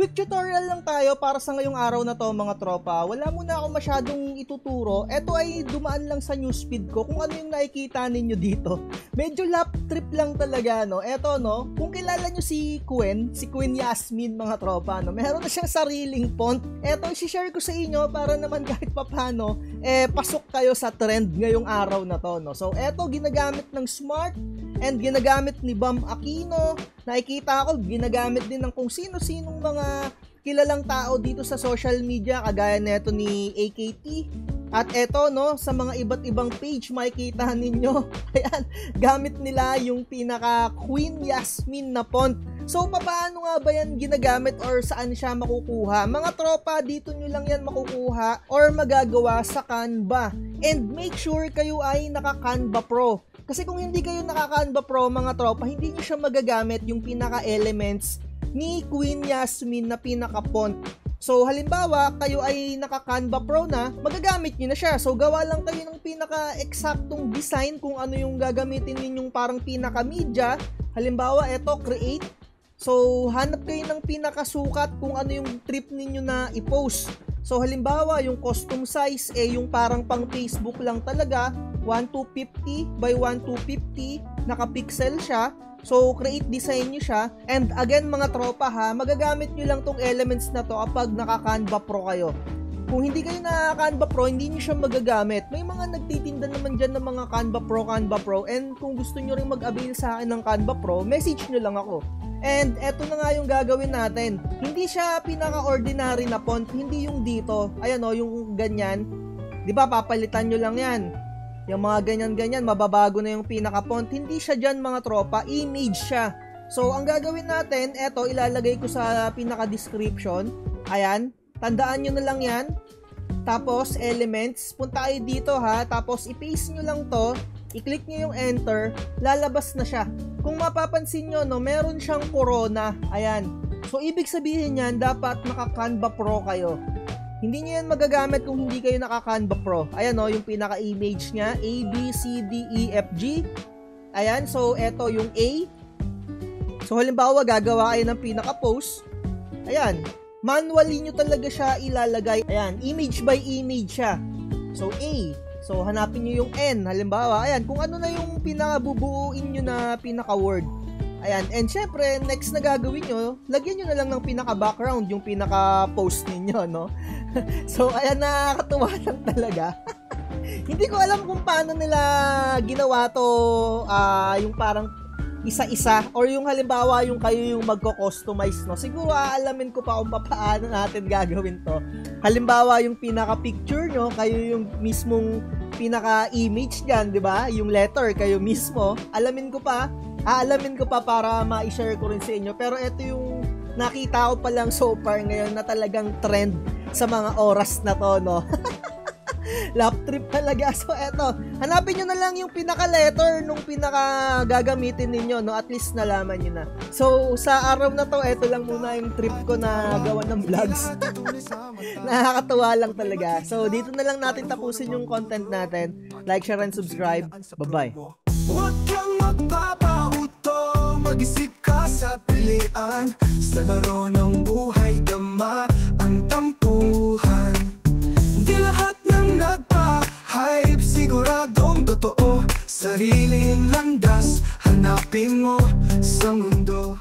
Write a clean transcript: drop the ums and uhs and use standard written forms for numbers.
quick tutorial lang tayo para sa ngayong araw na to mga tropa. Wala muna ako masyadong ituturo. Ito ay dumaan lang sa newsfeed ko kung ano yung nakikita ninyo dito. Medyo lap trip lang talaga, no. Ito, no, kung kilala nyo si Queen Yasmin mga tropa, no, meron na siyang sariling font. Ito, i-share ko sa inyo para naman kahit papano, pasok kayo sa trend ngayong araw na to, no. So, ito, ginagamit ng Smart and ginagamit ni Bam Aquino. Nakikita ko, ginagamit din ng kung sino-sinong mga kilalang tao dito sa social media, kagaya neto ni AKT. At eto, no, sa mga iba't ibang page makikita ninyo, ayan, gamit nila yung pinaka Queen Yasmin na font. So, paano nga ba yan ginagamit or saan siya makukuha? Mga tropa, dito nyo lang yan makukuha or magagawa sa Canva. And make sure kayo ay naka-Canva Pro. Kasi kung hindi kayo naka-Canva Pro, mga tropa, hindi nyo siya magagamit yung pinaka-elements ni Queen Yasmin na pinaka-font. So, halimbawa, kayo ay naka-Canva Pro na, magagamit nyo na siya. So, gawa lang kayo ng pinaka-eksaktong design kung ano yung gagamitin ninyong parang pinaka-media. Halimbawa, eto, create. So, hanap kayo ng pinakasukat kung ano yung trip ninyo na i-post. So, halimbawa, yung custom size, yung parang pang Facebook lang talaga, 1250 by 1250, naka-pixel siya. So, create design nyo siya. And again, mga tropa ha, magagamit nyo lang tong elements na to kapag naka-Canva Pro kayo. Kung hindi kayo naka-Canva Pro, hindi nyo siya magagamit. May mga nagtitinda naman dyan ng mga Canva Pro. And kung gusto nyo rin mag-avail sa akin ng Canva Pro, message nyo lang ako. And eto na nga yung gagawin natin. Hindi siya pinaka-ordinary na font, hindi yung dito. Ayan o, yung ganyan. Diba, papalitan nyo lang yan. Yung mga ganyan-ganyan, mababago na yung pinaka-font. Hindi siya dyan mga tropa, image siya. So, ang gagawin natin, eto, ilalagay ko sa pinaka-description. Ayan, tandaan nyo na lang yan. Tapos, elements, punta kayo dito ha. Tapos, i-paste nyo lang to. I-click nyo yung enter, lalabas na siya. Kung mapapansin nyo, no, meron siyang corona. Ayan. So, ibig sabihin yan, dapat naka-Canva Pro kayo. Hindi nyo yan magagamit kung hindi kayo naka-Canva Pro. Ayan o, yung pinaka-image niya. A, B, C, D, E, F, G. Ayan, so eto yung A. So halimbawa, gagawa kayo ng pinaka-post. Ayan, manually nyo talaga siya ilalagay. Ayan, image by image siya. So A. So hanapin nyo yung N. Halimbawa, ayan, kung ano na yung pinaka-bubuuin nyo na pinaka-word. Ayan, and syempre, next na gagawin nyo, lagyan nyo na lang ng pinaka-background, yung pinaka-post ninyo, no? So, ayan, nakakatuwa lang talaga. Hindi ko alam kung paano nila ginawa to, yung parang isa-isa, or yung halimbawa, yung kayo yung magko-customize, no? Siguro, aalamin ko pa kung paano natin gagawin to. Halimbawa, yung pinaka-picture nyo, kayo yung mismong pinaka-image dyan, di ba? Yung letter, kayo mismo. Aalamin ko pa para ma-share ko rin sa inyo. Pero ito yung nakita ko pa lang so far ngayon na talagang trend sa mga oras na to, no? Lap trip talaga. So, eto. Hanapin nyo na lang yung pinaka-letter nung pinaka-gagamitin ninyo, no? At least nalaman nyo na. So, sa araw na to, eto lang muna yung trip ko na gawa ng vlogs. Nakakatuwa lang talaga. So, dito na lang natin tapusin yung content natin. Like, share, and subscribe. Bye-bye. Huwag kang magpapauto, mag-isip ka sa pilian. Sa laro ng buhay, dama ang tampuhan. Di lahat ng nagpa-hype, siguradong totoo. Sariling landas, hanapin mo sa mundo.